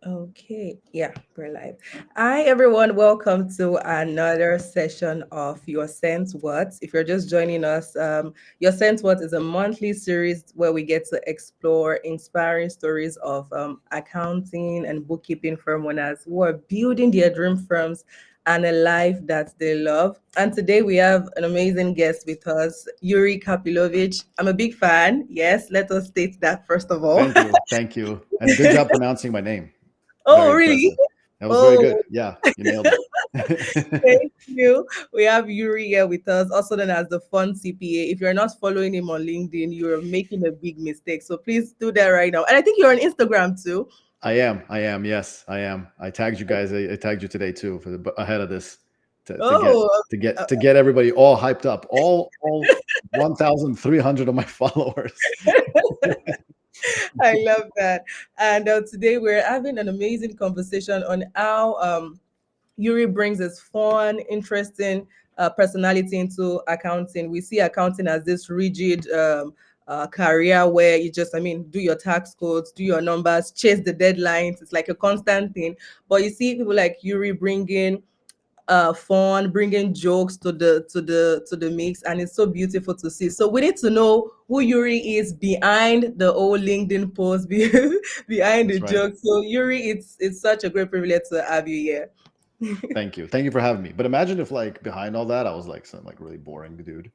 Okay, yeah, we're live. Hi, everyone. Welcome to another session of Your Sense What. If you're just joining us, Your Sense What is a monthly series where we get to explore inspiring stories of accounting and bookkeeping firm owners who are building their dream firms and a life that they love. And today we have an amazing guest with us, Yuri Kapilovich. I'm a big fan. Yes, let us state that first of all. Thank you, and good job pronouncing my name. Very Oh, really? impressive. That was very good. Oh, Yeah, you nailed it. thank you. We have Yuri here with us, also known as the Fun CPA. If you're not following him on LinkedIn, you're making a big mistake. So please do that right now. And I think you're on Instagram too. I am. I am. Yes, I am. I tagged you guys. I tagged you today too for ahead of this to get Oh, to get uh, to get everybody all hyped up. All 1,300 of my followers. I love that. And today we're having an amazing conversation on how Yuri brings his fun, interesting personality into accounting. We see accounting as this rigid career where you just, do your tax codes, do your numbers, chase the deadlines. It's like a constant thing. But you see people like Yuri bringing fun, bringing jokes to the mix, and it's so beautiful to see. So we need to know who Yuri is behind the old LinkedIn post, behind the That's right. joke. So Yuri, it's such a great privilege to have you here. Thank you. Thank you for having me. But imagine if like behind all that, I was like some like really boring dude.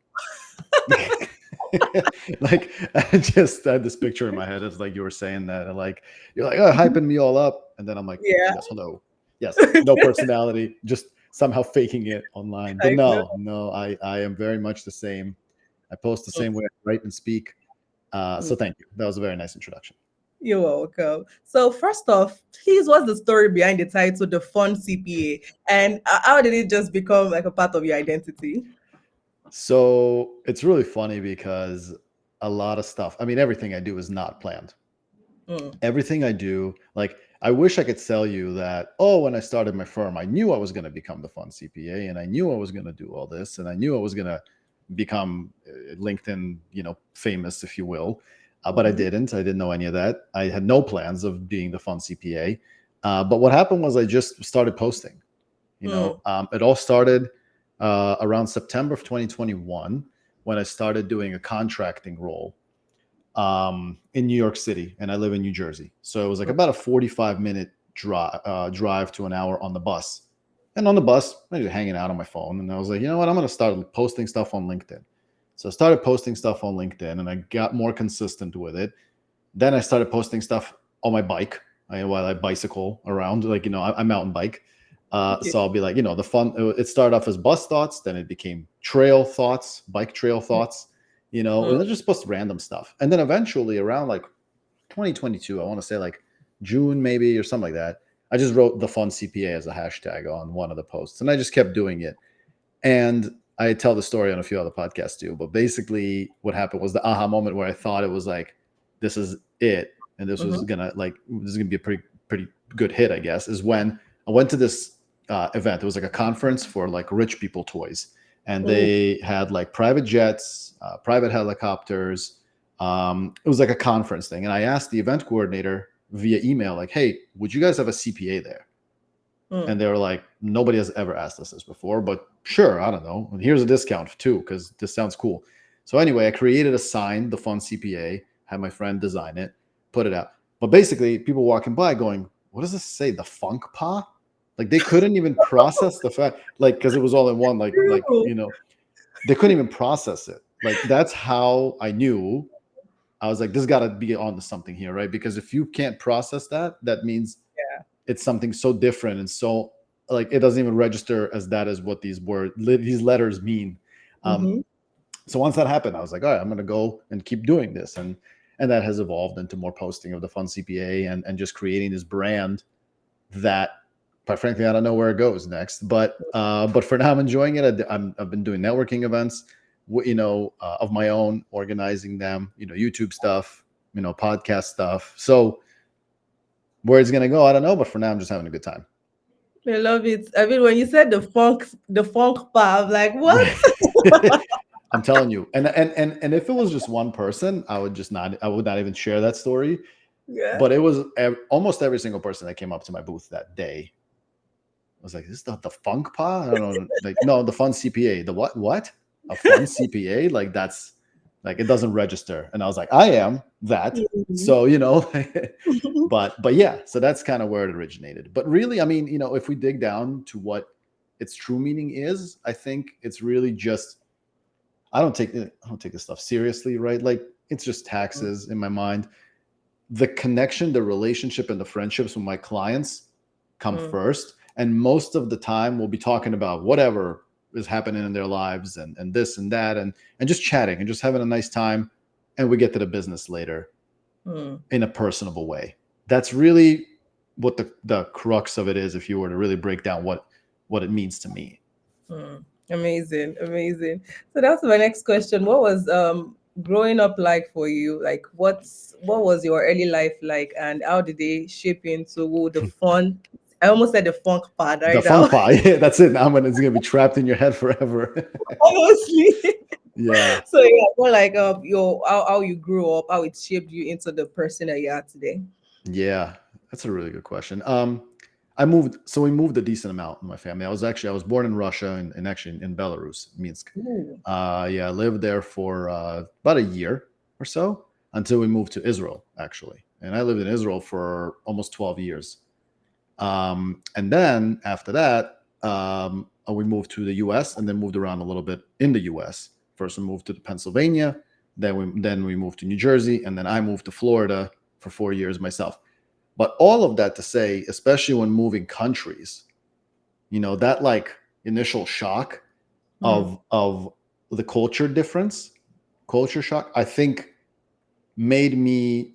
Like I just had this picture in my head. It's like you were saying that, and like you're like, oh, hyping me all up, and then I'm like, Yeah, yes, hello, yes, no personality, just somehow faking it online. But I know. no, I am very much the same. I post the same way I write and speak. So thank you. That was a very nice introduction. You're welcome. So first off, please, what's the story behind the title, The Fun CPA, and how did it just become like a part of your identity? So it's really funny because a lot of stuff. I mean, everything I do is not planned. Mm, Everything I do, like I wish I could tell you that, oh, when I started my firm, I knew I was going to become the fun CPA and I knew I was going to do all this and I knew I was going to become LinkedIn, famous, if you will. But I mhm, didn't. I didn't know any of that. I had no plans of being the fun CPA. But what happened was I just started posting. mm, It all started around September of 2021 when I started doing a contracting role in New York City, and I live in New Jersey. So it was like about a 45-minute drive to an hour on the bus. And on the bus, I was hanging out on my phone, and I was like, you know what? I'm going to start posting stuff on LinkedIn. So I started posting stuff on LinkedIn, and I got more consistent with it. Then I started posting stuff on my bike while I bicycle around, like I mountain bike. okay. So I'll be like, the fun. It started off as bus thoughts, then it became trail thoughts, bike trail thoughts. Mm, And I just post random stuff, and then eventually around like 2022, I want to say like June maybe or something like that. I just wrote the fun CPA as a hashtag on one of the posts, and I just kept doing it. And I tell the story on a few other podcasts too. But basically, what happened was the aha moment where I thought it was like, this is it, and mhm, this is gonna be a pretty good hit, I guess. Is when I went to this event. It was like a conference for like rich people toys, and mm, they had like private jets, private helicopters. It was like a conference thing, and I asked the event coordinator via email, like, "Hey, would you guys have a CPA there?" mm. And they were like, nobody has ever asked us this before, but sure, I don't know. Here's a discount too, because this sounds cool. So anyway, I created a sign, the fun CPA, had my friend design it, put it out. But basically, people walking by going, what does this say? The funk pa? Like they couldn't even process the fact, like, because it was all in one, True. they couldn't even process it. Like that's how I knew. I was like, this got to be on to something here, right? Because if you can't process that, that means Yeah. it's something so different and so like it doesn't even register as that is what these letters mean. um, Mm-hmm. so once that happened, I was like, all right, I'm going to go and keep doing this, and that has evolved into more posting of the fun CPA and just creating this brand that quite frankly I don't know where it goes next, but for now I'm enjoying it. I've been doing networking events of my own, organizing them, YouTube stuff, podcast stuff. So where it's going to go, I don't know, but for now I'm just having a good time. I love it. I mean, when you said the funk part, I'm like, what? I'm telling you. And if it was just one person, I would not even share that story. Yeah. But it was almost every single person that came up to my booth that day was like, "This is the funk pa?" I don't know, like, no, the fun CPA. The what? What? A fun CPA? Like that's like it doesn't register. And I was like, I am that. Mhm. So but yeah, so that's kind of where it originated. But really, I mean, if we dig down to what its true meaning is, I think it's really just I don't take this stuff seriously, right? Like it's just taxes in my mind. The connection, the relationship, and the friendships with my clients come Mm, first. And most of the time, we'll be talking about whatever is happening in their lives and this and that, and just chatting and just having a nice time. And we get to the business later mm, in a personable way. That's really what the crux of it is. If you were to really break down what it means to me. mm. Amazing, amazing. So that's my next question. What was growing up like for you? Like what was your early life like, and how did they shape you into the fun? I almost said the funk part The right funk now. pie, that's it. Now it's gonna be trapped in your head forever. Honestly. Yeah. So yeah, more like your how you grew up, how it shaped you into the person that you are today. Yeah, that's a really good question. So we moved a decent amount in my family. I was born in Russia and actually in Belarus, Minsk. Ooh. Yeah, I lived there for about a year or so until we moved to Israel, actually. And I lived in Israel for almost 12 years. And then after that, we moved to the U.S. and then moved around a little bit in the U.S. First, we moved to Pennsylvania, then we moved to New Jersey, and then I moved to Florida for 4 years myself. But all of that to say, especially when moving countries, that like initial shock Mm, of the culture shock, I think made me.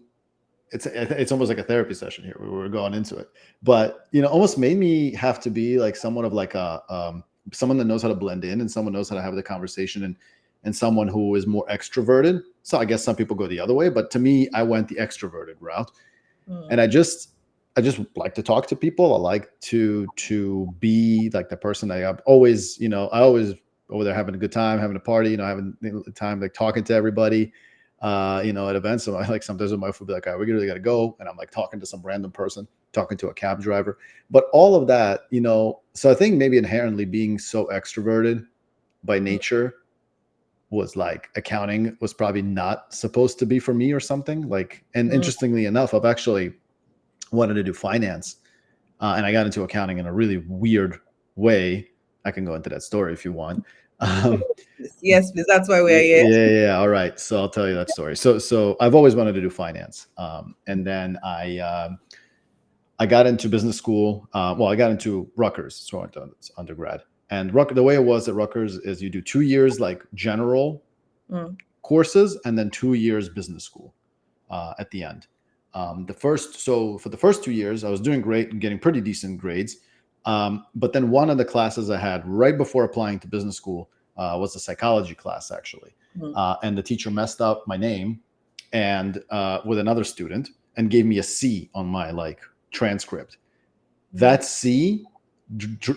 It's almost like a therapy session here. We were going into it, but almost made me have to be like somewhat of like a someone that knows how to blend in and someone knows how to have the conversation and someone who is more extroverted. So I guess some people go the other way, but to me, I went the extroverted route, and mm, I just like to talk to people. I like to be like the person I am always, I always over there having a good time, having a party, having the time like talking to everybody, at events. So I like sometimes my wife would be like, "All right, we really got to go," and I'm like talking to some random person, talking to a cab driver, but all of that, So I think maybe inherently being so extroverted by mm, nature was like accounting was probably not supposed to be for me or something like. And mm. interestingly enough, I've actually wanted to do finance, and I got into accounting in a really weird way. I can go into that story if you want. Um, Yes, please. That's why we are yeah, here. yeah, yeah. All right, so I'll tell you that story. So I've always wanted to do finance, and then I got into business school. Well, I got into Rutgers, so I went to undergrad. And the way it was at Rutgers is you do 2 years like general Mm, courses, and then 2 years business school at the end. So for the first 2 years, I was doing great and getting pretty decent grades. But then one of the classes I had right before applying to business school was a psychology class, actually. mm, And the teacher messed up my name and with another student and gave me a C on my like transcript. mm. That C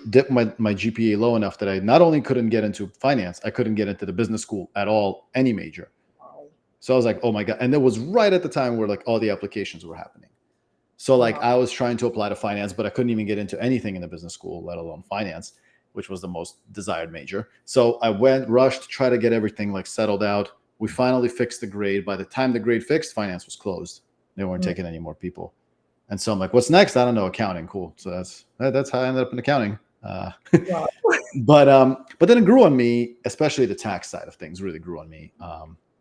dipped my GPA low enough that I not only couldn't get into finance, I couldn't get into the business school at all, any major. Wow. So I was like, oh my God. And it was right at the time where like all the applications were happening. So like Wow. I was trying to apply to finance, but I couldn't even get into anything in the business school, let alone finance, which was the most desired major. So I went, rushed, try to get everything like settled out. We finally fixed the grade. By the time the grade fixed, finance was closed. They weren't Mm, taking any more people. And so I'm like, what's next? I don't know, accounting. Cool. So that's how I ended up in accounting. wow. But then it grew on me, especially the tax side of things really grew on me,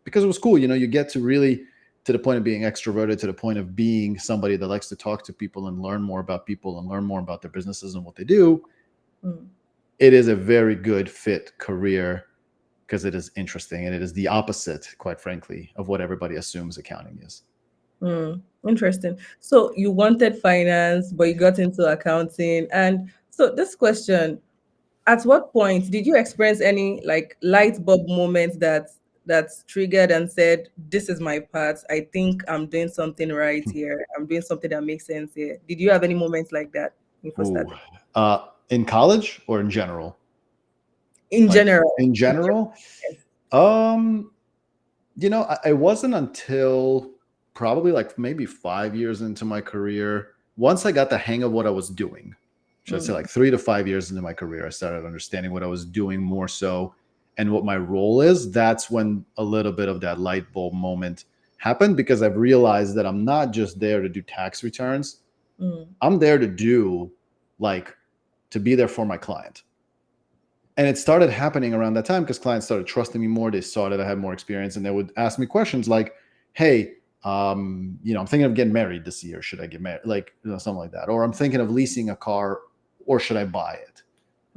because it was cool. You get to really to the point of being extroverted, to the point of being somebody that likes to talk to people and learn more about people and learn more about their businesses and what they do. Mm, It is a very good fit career because it is interesting and it is the opposite, quite frankly, of what everybody assumes accounting is. mm. Interesting. So you wanted finance, but you got into accounting. And so this question, at what point did you experience any like light bulb moment that's triggered and said, "This is my path. I think I'm doing something right here. I'm doing something that makes sense here." Did you have any moments like that when you first Ooh. started? In college or in general? In Like general. in general, Yes. um, it wasn't until probably like maybe 5 years into my career, once I got the hang of what I was doing, should I say like Mm, 3 to 5 years into my career, I started understanding what I was doing more so and what my role is. That's when a little bit of that light bulb moment happened, because I've realized that I'm not just there to do tax returns. mm, I'm there to do like to be there for my client. And it started happening around that time because clients started trusting me more. They saw that I had more experience, and they would ask me questions like, "Hey, I'm thinking of getting married this year. Should I get married?" Like, something like that. Or I'm thinking of leasing a car, or should I buy it?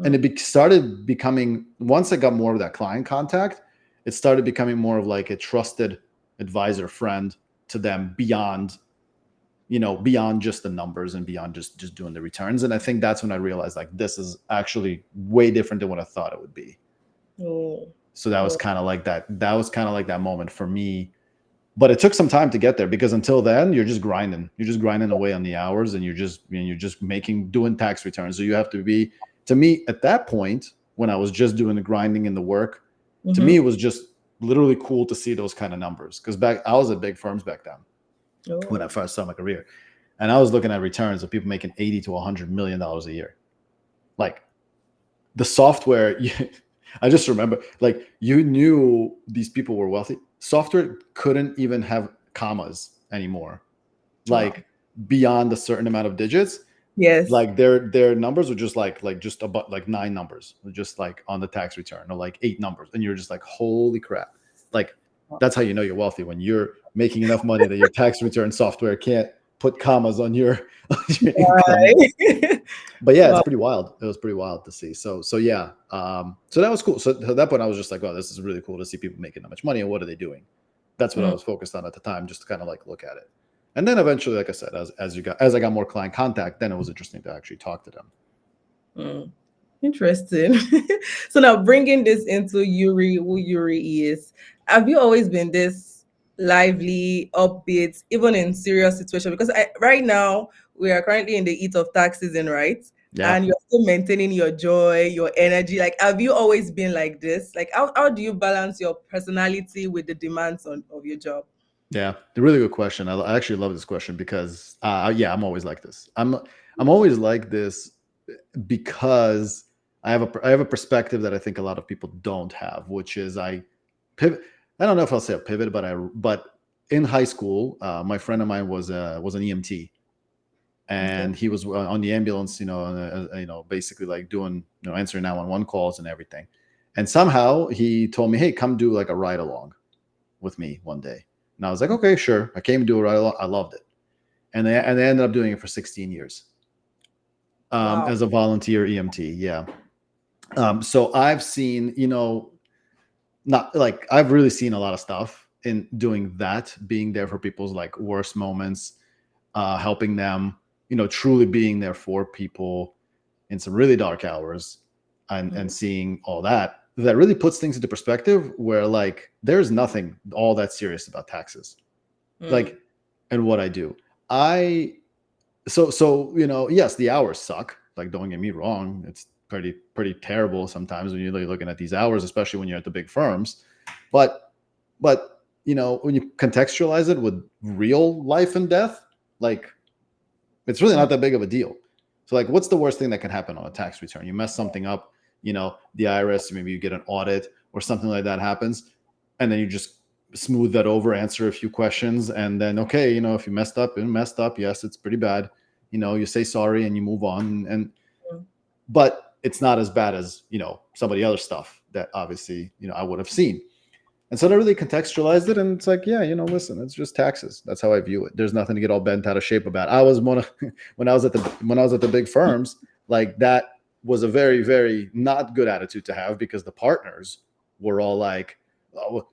And mm. started becoming, once I got more of that client contact, it started becoming more of like a trusted advisor friend to them, beyond just the numbers and beyond just doing the returns. And I think that's when I realized like this is actually way different than what I thought it would be. Oh, So that was oh. kind of like that moment for me. But it took some time to get there, because until then you're just grinding. You're just grinding away on the hours, and you're just doing tax returns. So you have to be, to me at that point, when I was just doing the grinding and the work, to me Mm-hmm. it was just literally cool to see those kind of numbers, because back I was at big firms back then when I Oh, first started my career. And I was looking at returns of people making 80 to $100 million a year. Like the software, I just remember, like, you knew these people were wealthy. Software couldn't even have commas anymore. wow. Like beyond a certain amount of digits, Yes. like their numbers were just like just about like nine numbers, just like on the tax return, or like eight numbers, and you're just like, holy crap! Like that's how you know you're wealthy, when you're making enough money that your tax return software can't put commas on your on your income. Right. But yeah, it's Wow. pretty wild. It was pretty wild to see. So yeah, so that was cool. So at that point, I was just like, "Wow, this is really cool to see people making that much money, and what are they doing?" That's what I Mm, was focused on at the time, just to kind of like look at it. And then eventually, like I said, as I got more client contact, then it was interesting to actually talk to them. mm. Interesting. So now bringing this into Yuri, who Yuri is, have you always been this lively, upbeat, even in serious situation? Because right now we are currently in the heat of tax season, right? Yeah, And you're still maintaining your joy, your energy. Like, have you always been like this? Like, how do you balance your personality with the demands of your job? yeah, a really good question. I actually love this question because, yeah, I'm always like this. I'm always like this because I have a perspective that I think a lot of people don't have, which is I pivot. I don't know if I'll say a pivot, but in high school, my friend of mine was an EMT, Okay. and he was on the ambulance, basically like doing, answering 911 calls and everything. And somehow he told me, "Hey, come do like a ride along with me one day." And I was like, "Okay, sure." I came to do a ride along. I loved it, and they ended up doing it for 16 years Wow. as a volunteer EMT. Yeah. So I've seen, not like I've really seen a lot of stuff in doing that, being there for people's like worst moments, helping them, truly being there for people in some really dark hours, and Mm, seeing all that. That really puts things into perspective, where like there's nothing all that serious about taxes. mm, Like, and what I do. I so yes, the hours suck. Like, don't get me wrong, it's pretty terrible sometimes when you're looking at these hours, especially when you're at the big firms. But when you contextualize it with real life and death, like, it's really mm, not that big of a deal. So like, what's the worst thing that can happen on a tax return? You mess something up, the IRS, maybe you get an audit or something like that happens, and then you just smooth that over, answer a few questions, and then, okay, if you messed up and messed up, yes, it's pretty bad. You say sorry and you move on, and mm. but it's not as bad as somebody other stuff that obviously I would have seen. And so I really contextualized it, and it's like, yeah, listen, it's just taxes. That's how I view it. There's nothing to get all bent out of shape about. I was one of when I was at the big firms, like, that was a very, very not good attitude to have, because the partners were all like, "Oh,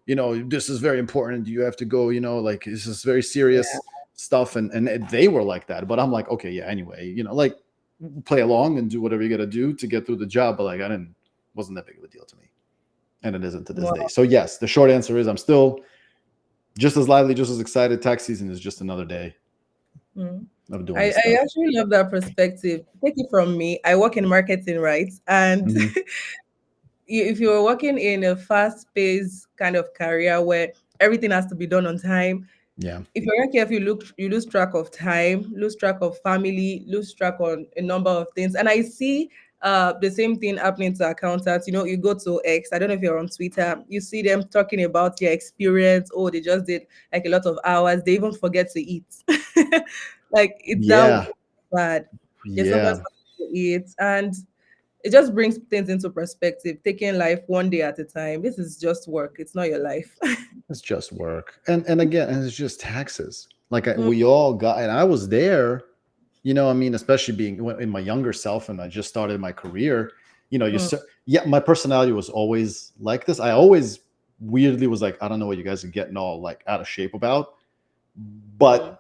this is very important. You have to go. Like, this is very Yeah. serious stuff," and they were like that. But I'm like, okay, yeah. Anyway, like, play along and do whatever you got to do to get through the job. But like, I didn't wasn't that big of a deal to me, and it isn't to this day. Wow. So yes, the short answer is I'm still just as lively, just as excited. Tax season is just another day Mm. of doing I, this I stuff. actually love that perspective. Take it from me. I work in marketing, right? And Mm-hmm. if you're working in a fast-paced kind of career where everything has to be done on time, Yeah. If you're not careful, you lose track of time, lose track of family, lose track on a number of things. And I see the same thing happening to accountants. You know, you go to X, I don't know if you're on Twitter, you see them talking about their experience. Oh, they just did like a lot of hours. They even forget to eat. Like it's that Yeah. bad. They sometimes Yeah. forget to eat. And it just brings things into perspective, taking life one day at a time. This is just work. It's not your life. It's just work. And again, and it's just taxes. Like Mm, we all got, and I was there, I mean, especially being in my younger self and I just started my career, mm, yeah, my personality was always like this. I always weirdly was like, I don't know what you guys are getting all like out of shape about. mm.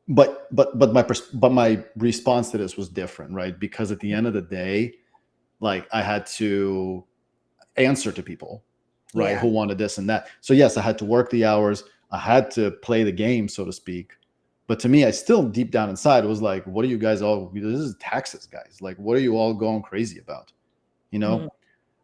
But but my response to this was different, right? Because at the end of the day, like I had to answer to people, right, Yeah. who wanted this and that. So yes, I had to work the hours, I had to play the game, so to speak. But to me, I still deep down inside was like, what are you guys all, this is taxes, guys, like what are you all going crazy about, you Mm, know?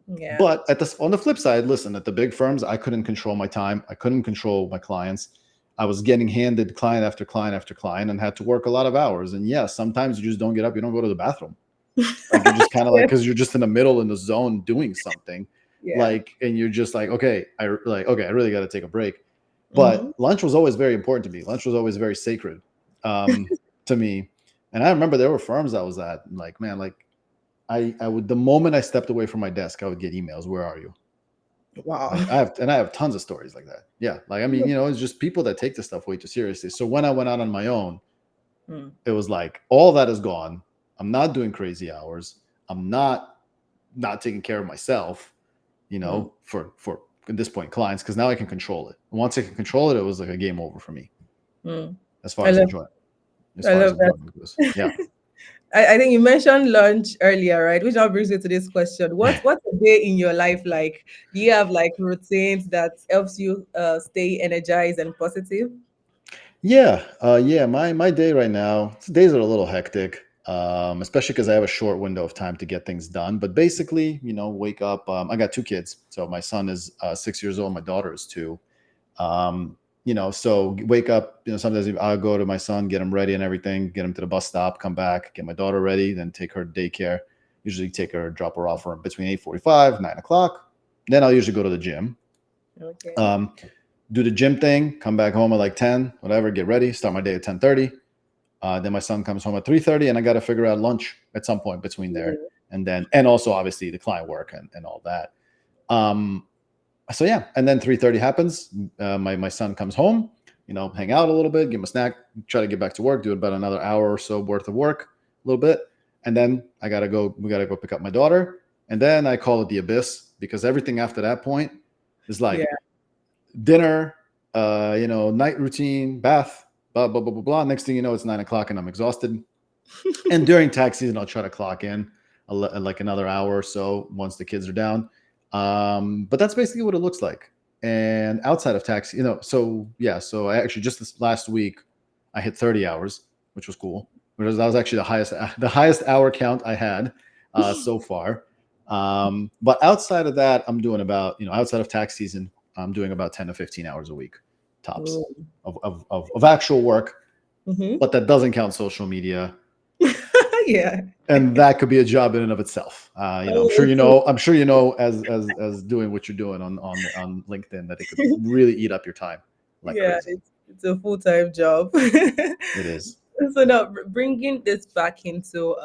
yeah. But on the flip side, listen, at the big firms, I couldn't control my time, I couldn't control my clients. I was getting handed client after client after client and had to work a lot of hours. And yeah, sometimes you just don't get up, you don't go to the bathroom. Like you're just kind of like, Yeah. because you're just in the middle in the zone doing something, Yeah. like, and you're just like, okay, I really got to take a break. Mm-hmm. But lunch was always very important to me. Lunch was always very sacred to me. And I remember there were firms I was at, like, man, like I would, the moment I stepped away from my desk, I would get emails. Where are you? Wow. Like I have tons of stories like that. Yeah. Like, I mean, it's just people that take this stuff way too seriously. So when I went out on my own, Mm, it was like, all that is gone. I'm not doing crazy hours. I'm not taking care of myself, mm, for at this point clients, because now I can control it. Once I can control it, it was like a game over for me mm. as far I as love enjoyment as I far as love that. enjoyment goes. Yeah. I think you mentioned lunch earlier, right? Which now brings me to this question. What's a day in your life like? Do you have like routines that helps you stay energized and positive? Yeah. My day right now, days are a little hectic, especially because I have a short window of time to get things done. But basically, wake up. I got two kids, so my son is 6 years old, my daughter is 2. Um, so wake up. Sometimes I'll go to my son, get him ready and everything, get him to the bus stop, come back, get my daughter ready, then take her to daycare. Usually take her, drop her off from between 8:45, 9 o'clock. Then I'll usually go to the gym. Okay. Um, do the gym thing, come back home at like 10, whatever, get ready, start my day at 10:30. Then my son comes home at 3:30, and I got to figure out lunch at some point between there. And also obviously the client work and all that. Um, so yeah, and then 3:30 happens. My son comes home, hang out a little bit, give him a snack, try to get back to work, do about another hour or so worth of work, a little bit. And then we gotta go pick up my daughter. And then I call it the abyss, because everything after that point is Yeah. like dinner, night routine, bath, blah blah blah blah blah. Next thing you know, it's 9 o'clock and I'm exhausted. And during tax season, I'll try to clock in like another hour or so once the kids are down. But that's basically what it looks like. And outside of tax, so yeah, so I actually just this last week I hit 30 hours, which was cool. Because that was actually the highest hour count I had so far. But outside of that, I'm doing about, outside of tax season, I'm doing about 10 to 15 hours a week tops of actual work. Mm-hmm. But that doesn't count social media, Yeah. and that could be a job in and of itself. I'm sure Oh, so as doing what you're doing on LinkedIn, that it could really eat up your time like yeah, crazy. it's a full-time job. It is. So now bringing this back into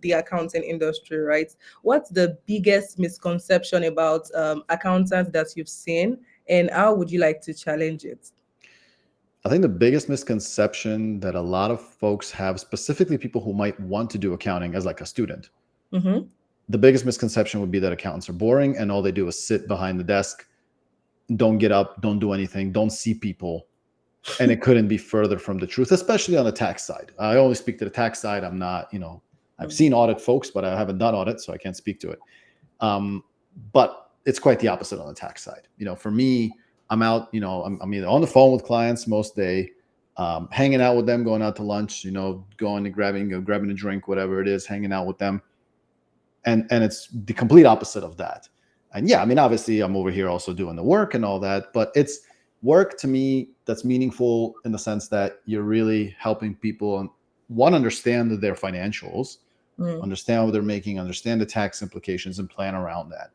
the accounting industry, right? What's the biggest misconception about accountants that you've seen, and how would you like to challenge it? I think the biggest misconception that a lot of folks have, specifically people who might want to do accounting as like a student, Mm-hmm. the biggest misconception would be that accountants are boring and all they do is sit behind the desk, don't get up, don't do anything, don't see people. And it couldn't be further from the truth, especially on the tax side. I only speak to the tax side. I'm not, I've seen audit folks, but I haven't done audit, so I can't speak to it. But it's quite the opposite on the tax side. For me, I'm out, I'm either on the phone with clients most day, hanging out with them, going out to lunch, going and grabbing a drink, whatever it is, hanging out with them. And it's the complete opposite of that. And yeah, I mean, obviously I'm over here also doing the work and all that, but it's work to me that's meaningful in the sense that you're really helping people and one understand their financials, Mm, understand what they're making, understand the tax implications, and plan around that,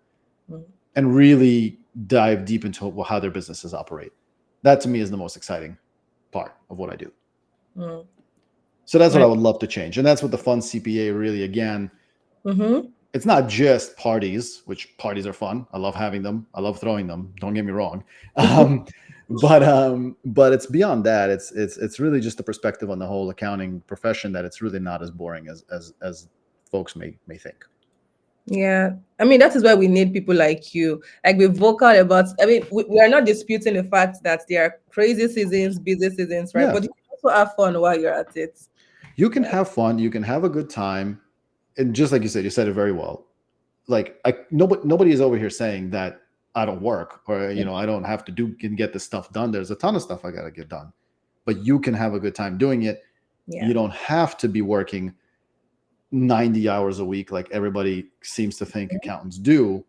mm, and really dive deep into how their businesses operate. That to me is the most exciting part of what I do. mm. So that's what I Right. would love to change, and that's what the fun CPA really, again, Mm-hmm. it's not just parties, which parties are fun. I love having them. I love throwing them. Don't get me wrong. Um, but it's beyond that. It's really just the perspective on the whole accounting profession that it's really not as boring as folks may think. Yeah. I mean, that is why we need people like you. Like, be vocal about, I mean, we are not disputing the fact that there are crazy seasons, busy seasons, right? Yeah, But you can also have fun while you're at it. you can Yeah. have fun. You can have a good time, and just like you said it very well. Like nobody is over here saying that I don't work or I don't have to do can get this stuff done. There's a ton of stuff I got to get done, but you can have a good time doing it. Yeah. You don't have to be working 90 hours a week like everybody seems to think accountants do,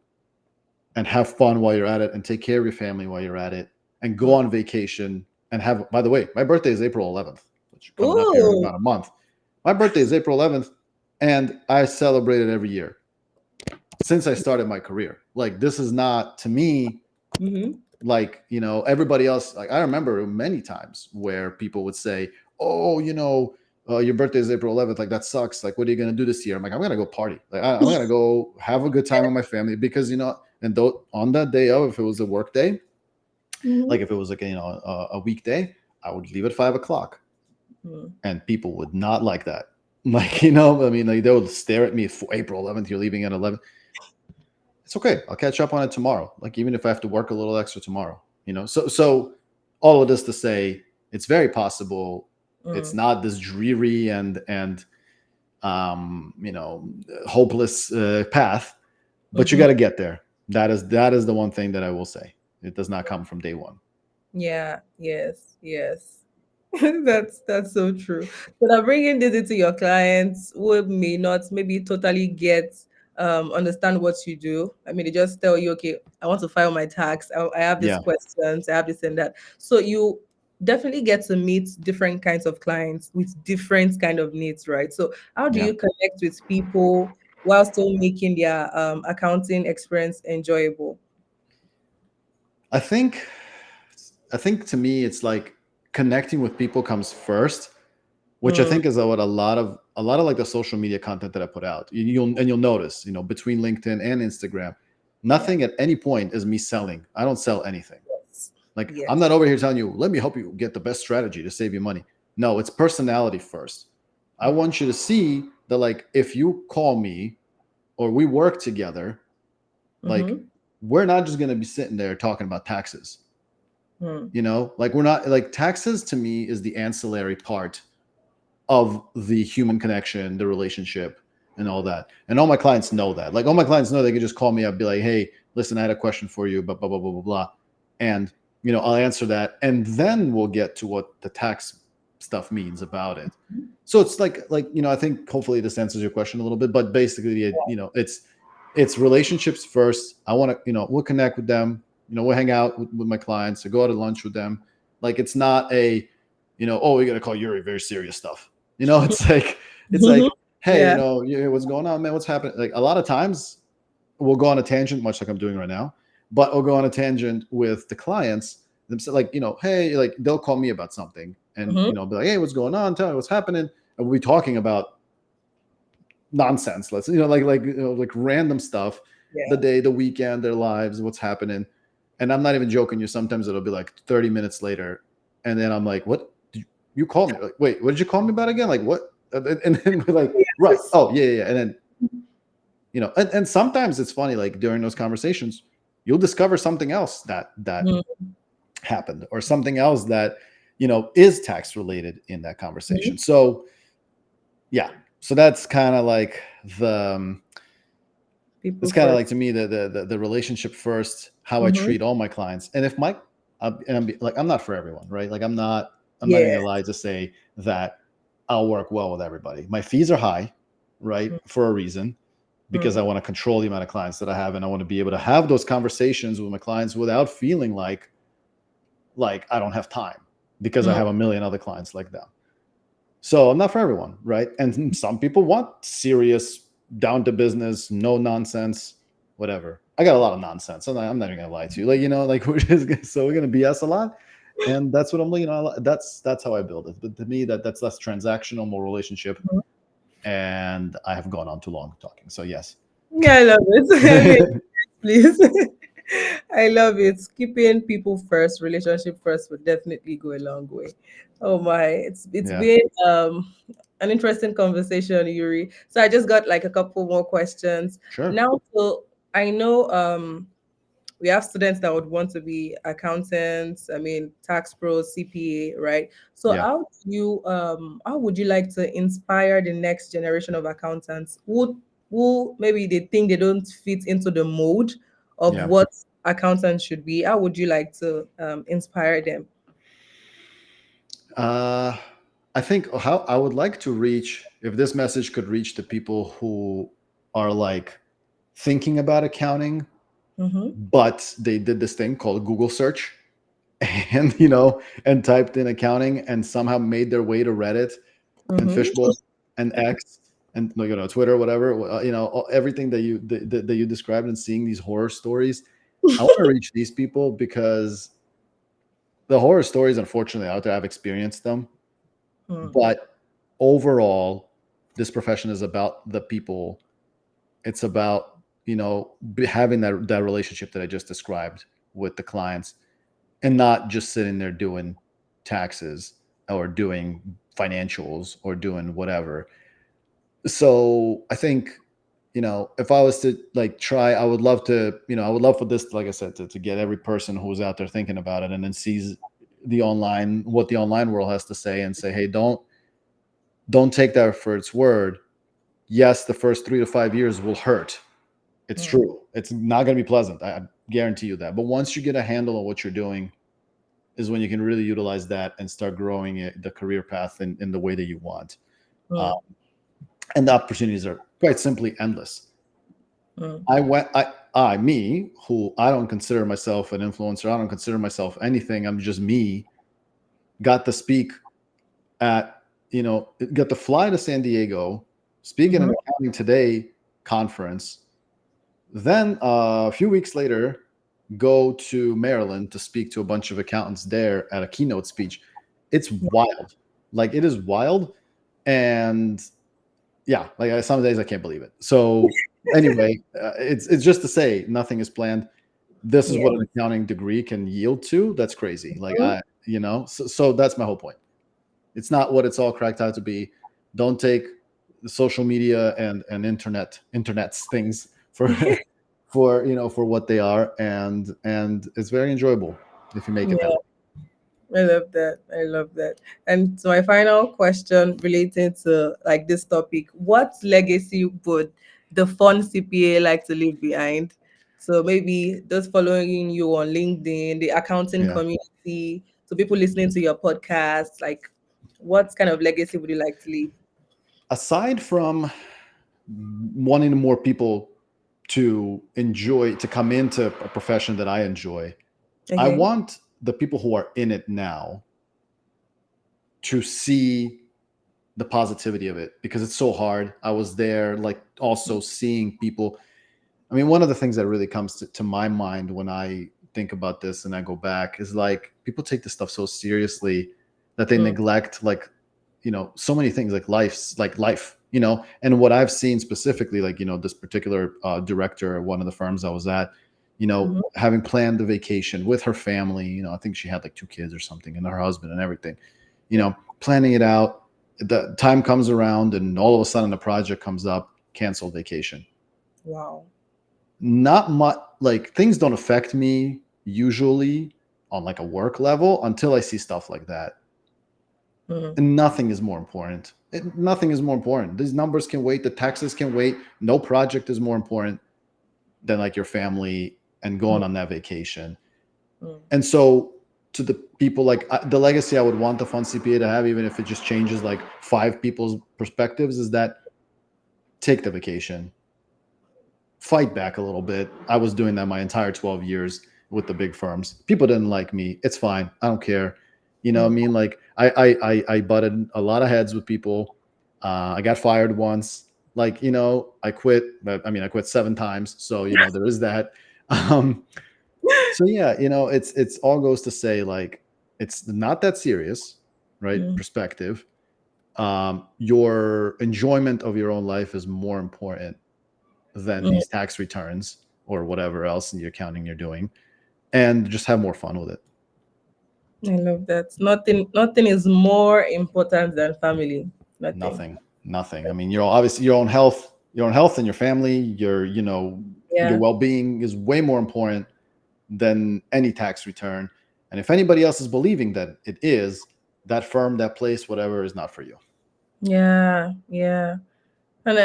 and have fun while you're at it and take care of your family while you're at it and go Mm. on vacation and have, by the way, my birthday is April 11th, which is coming up here in Ooh. about a month. My birthday is April 11th, and I celebrate it every year since I started my career. Like, this is not to me Mm-hmm. like, everybody else. Like, I remember many times where people would say, oh, your birthday is April 11th. Like, that sucks. Like, what are you going to do this year? I'm like, I'm going to go party. Like, I'm going to go have a good time with my family because, and though on that day of, if it was a work day, like Mm-hmm. if it was like, a weekday, I would leave at 5 o'clock, Mm. and people would not like that. Like, I mean, like, they would stare at me for April 11th. You're leaving at 11. It's okay. I'll catch up on it tomorrow. Like, even if I have to work a little extra tomorrow, So all of this to say, it's very possible. It's Mm. not this dreary and um, you know hopeless path, but you Mm-hmm. got to get there. That is the one thing that I will say. It does not come from day one. Yeah. Yes. Yes. That's so true. So now bringing this into your clients who may not maybe totally get understand what you do. I mean, they just tell you, okay, I want to file my tax. I have these Yeah, questions. I have this and that. So you definitely get to meet different kinds of clients with different kind of needs, right? So how do yeah. you connect with people while still making their accounting experience enjoyable? I think I think to me it's like connecting with people comes first, which I Mm, think is what a lot of like the social media content that I put out. You'll notice, between LinkedIn and Instagram, yeah. nothing at any point is me selling. I don't sell anything. Yes. Like, I'm Yes. not over here telling you, let me help you get the best strategy to save you money. No, it's personality first. I Mm, want you to see that, like, if you call me or we work together, like, mm-hmm. we're not just going to be sitting there talking about taxes. Mm, Like, we're not, like, taxes to me is the ancillary part of the human connection, the relationship, and all that. And all my clients know that. Like, all my clients know they can just call me up, be like, hey, listen, I had a question for you, blah, blah, blah, blah, blah, blah. And, I'll answer that. And then we'll get to what the tax stuff means about it. So it's like, I think hopefully this answers your question a little bit, but basically, it's relationships first. I want to, we'll connect with them, we'll hang out with my clients or go out to lunch with them. Like, it's not a, oh, we got to call Yuri, very serious stuff. It's like, hey, yeah. what's going on, man? What's happening? Like, a lot of times we'll go on a tangent, much like I'm doing right now, but we'll go on a tangent with the clients. Like, hey, like, they'll call me about something and, Mm-hmm. be like, hey, what's going on? Tell me what's happening. And we'll be talking about nonsense. Let's, like random stuff, the Yeah. day, the weekend, their lives, what's happening. And I'm not even joking you. Sometimes it'll be like 30 minutes later. And then I'm like, what? You called me? Like, wait, what did you call me about again? Like, what? And then we're like, right. Yes. Oh, yeah, yeah, yeah. And then, and sometimes it's funny, like, during those conversations, you'll discover something else that Mm-hmm. happened, or something else that, is tax related in that conversation. So, yeah. So that's kind of like People it's kind of like, first. to me, the relationship first, how I Mm-hmm. treat all my clients. And if like, I'm not for everyone, right? Like, I'm not even Yeah. gonna lie to say that I'll work well with everybody. My fees are high, right? For a reason, because Mm-hmm. I want to control the amount of clients that I have, and I want to be able to have those conversations with my clients without feeling like like I don't have time because I Mm, have a million other clients like them. So I'm not for everyone, right? And some people want serious, down to business, no nonsense, whatever. I got a lot of nonsense. I'm not even gonna lie to you. Like, like we're gonna BS a lot, and that's what I'm. That's how I build it. But to me, that's less transactional, more relationship. mm. And I have gone on too long talking. So yes. Yeah, I love it. I mean, please. I love it. Keeping people first, relationship first would definitely go a long way. Oh my, it's Yeah. been an interesting conversation, Yuri. So I just got like a couple more questions. Sure. Now, so I know we have students that would want to be accountants, I mean tax pros, CPA, right? So Yeah. how would you like to inspire the next generation of accountants who maybe they think they don't fit into the mold of Yeah. what accountants should be? How would you like to inspire them? Uh, I think how I would like to reach, if this message could reach the people who are like thinking about accounting, Mm-hmm. but they did this thing called Google search and, and typed in accounting and somehow made their way to Reddit and Mm-hmm. Fishbowl and X and, Twitter, whatever, everything that you described, and seeing these horror stories. I want to reach these people because the horror stories, unfortunately, out there, I've experienced them. But overall, this profession is about the people. It's about, having that relationship that I just described with the clients, and not just sitting there doing taxes or doing financials or doing whatever. So I think, if I was to like try, I would love to, I would love for this, like I said, to get every person who's out there thinking about it and then sees what the online world has to say, and say, hey, don't take that for its word. Yes, the first 3 to 5 years will hurt. It's Mm-hmm. true. It's not going to be pleasant. I guarantee you that. But once you get a handle on what you're doing, is when you can really utilize that and start growing the career path in the way that you want. Uh, and the opportunities are quite simply endless. I went, me, who I don't consider myself an influencer, I don't consider myself anything. I'm just me. Got to speak at, got to fly to San Diego, speak at Mm-hmm. an Accounting Today conference. Then a few weeks later, go to Maryland to speak to a bunch of accountants there at a keynote speech. It's wild. Like, it is wild. And yeah, like some days I can't believe it. So anyway, it's just to say nothing is planned. This is Yeah. what an accounting degree can yield to. That's crazy. Like, Mhm. so that's my whole point. It's not what it's all cracked out to be. Don't take the social media and internet's things for for what they are, and it's very enjoyable if you make it that Yeah. way. I love that. I love that. And so my final question relating to like this topic, what legacy would the fun CPA like to leave behind? So maybe those following you on LinkedIn, the accounting Yeah. community, so people listening to your podcast, like what kind of legacy would you like to leave? Aside from wanting more people to come into a profession that I enjoy, I Okay. want the people who are in it now to see the positivity of it, because it's so hard. I was there, like, also seeing people. I mean, one of the things that really comes to my mind when I think about this and I go back is, like, people take this stuff so seriously that they Mm, neglect, like, so many things, like life, and what I've seen specifically, like, this particular director at one of the firms I was at, mhm, having planned the vacation with her family, I think she had like 2 kids or something, and her husband and everything, planning it out. The time comes around and all of a sudden the project comes up, canceled vacation. wow. Not much, like, things don't affect me usually on like a work level until I see stuff like that. Mm, And nothing is more important. Nothing is more important. These numbers can wait, the taxes can wait. No project is more important than like your family and mm, going on that vacation. mm, And so, to the people, like, the legacy I would want the fun CPA to have, even if it just changes like 5 people's perspectives, is that take the vacation, fight back a little bit. I was doing that my entire 12 years. with the big firms. People didn't like me. It's fine. I don't care. You know what I Mm. mean? Like I butted a lot of heads with people. I got fired once. Like, I quit, but I mean, I quit 7 times. So, there is that. Um, so yeah, it's all goes to say, like, it's not that serious, right? Mm. Perspective. Your enjoyment of your own life is more important than Mm. these tax returns or whatever else in the accounting you're doing, and just have more fun with it. I love that. Nothing is more important than family. Nothing. Nothing. I mean, obviously your own health and your family, your Yeah. well-being is way more important than any tax return. And if anybody else is believing that it is, that firm, that place, whatever, is not for you. Yeah. Yeah. And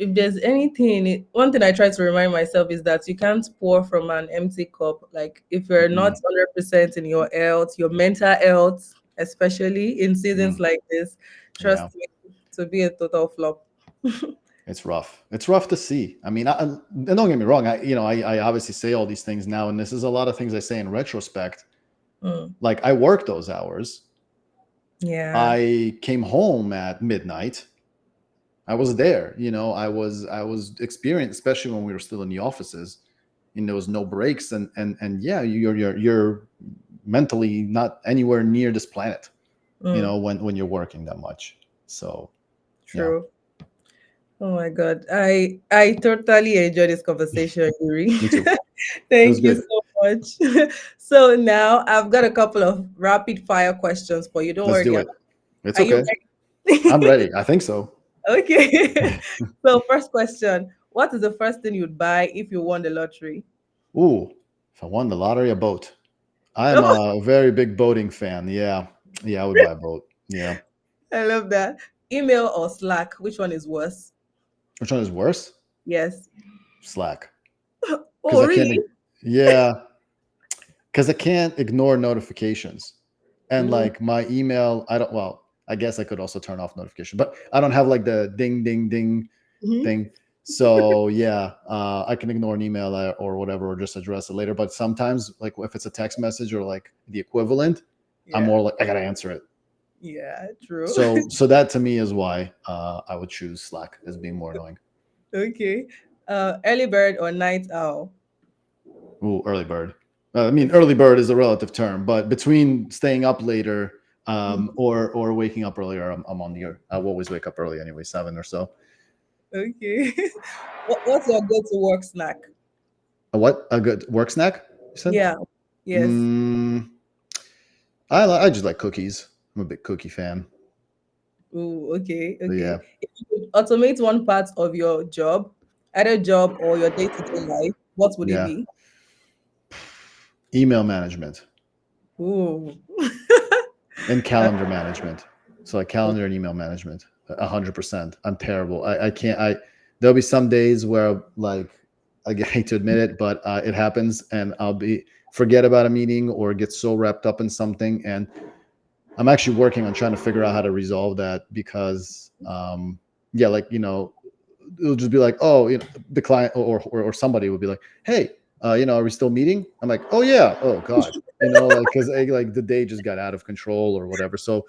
if there's anything, one thing I try to remind myself is that you can't pour from an empty cup. Like if you're not Mm, 100% in your health, your mental health, especially in seasons mm, like this, yeah, trust me, to be a total flop. it's rough. It's rough to see. I mean, and don't get me wrong. I obviously say all these things now, and this is a lot of things I say in retrospect. Mm. Like, I worked those hours. Yeah. I came home at midnight. I was there. I was experienced, especially when we were still in the offices, and there was no breaks, and yeah, you're mentally not anywhere near this planet. Mm. When you're working that much. So yeah, True. Oh my God. I totally enjoyed this conversation, Yuri. me too. It was Thank you good. so much. So now I've got a couple of rapid fire questions for you. Don't Let's worry. do it. It's Are you okay. I'm ready? ready. I think so. Okay. So first question. What is the first thing you'd buy if you won the lottery? Ooh, if I won the lottery, a boat. I'm Oh, a very big boating fan. Yeah, yeah, I would buy a boat. Yeah. I love that. Email or Slack? Which one is worse? Which one is worse? Yes. Slack. Because Oh, I can't. really? Yeah, because I can't ignore notifications. And Mm. like my email, I don't. Well, I guess I could also turn off notification, but I don't have like the ding ding ding Mhm. thing. So yeah, I can ignore an email or whatever, or just address it later. But sometimes, like if it's a text message or like the equivalent, I'm Yeah. more like I gotta answer it. Yeah, true. So that to me is why I would choose Slack as being more annoying. Okay. Early bird or night owl? Ooh, early bird. I mean, early bird is a relative term, but between staying up later or waking up earlier, I'm on the earth. I will always wake up early anyway, 7 or so. Okay. What's your go-to work snack? A what? A good work snack? You said? Yeah. Yes. Mm, I just like cookies. I'm a big cookie fan. Oh, okay. So Okay. yeah, If you could automate one part of your job, either job or your day-to-day life, what would it yeah. be? Email management Ooh. and That's calendar management. So like calendar and email management. 100%. I'm terrible. I can't. There'll be some days where like I hate to admit it, but it happens, and I'll be forget about a meeting or get so wrapped up in something, and I'm actually working on trying to figure out how to resolve that because yeah, like it'll just be like, oh, the client or somebody would be like, hey, are we still meeting? I'm like, oh yeah, oh god, like because like the day just got out of control or whatever. So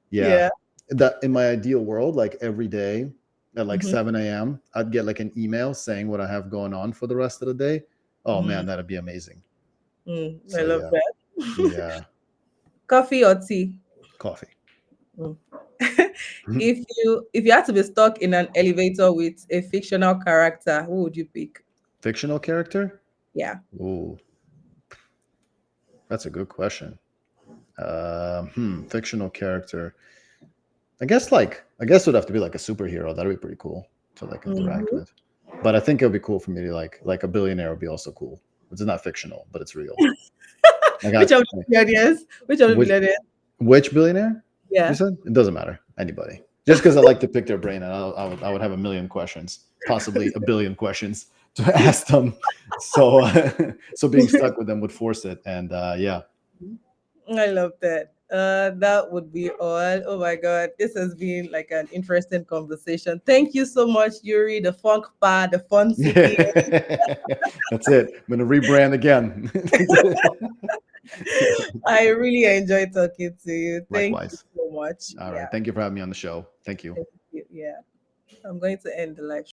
yeah, yeah. that in my ideal world, like every day at like Mhm. 7 a.m., I'd get like an email saying what I have going on for the rest of the day. Oh Mhm. man, that'd be amazing. I So love yeah, that. yeah, Coffee or tea? coffee. Mm. If you had to be stuck in an elevator with a fictional character, who would you pick? Fictional character? Yeah. Ooh, that's a good question. Fictional character. I guess it would have to be like a superhero. That'd be pretty cool to like interact Mhm. with. But I think it would be cool for me to like a billionaire would be also cool. It's not fictional, but it's real. I Which got of the billionaires? Which of the which billionaires? which billionaire? You Yeah. said it doesn't matter. Anybody. Just because I like to pick their brain, and I would have a million questions, possibly a billion questions to ask them. So so being stuck with them would force it. And yeah, I love that. That would be all. Oh my God, this has been like an interesting conversation. Thank you so much, Yuri, the funk pa, the fun CPA. That's it. I'm gonna rebrand again. I really enjoyed talking to you. Thank you Likewise. so much. All right. Yeah, Thank you for having me on the show. Thank you. thank you. Yeah, I'm going to end the live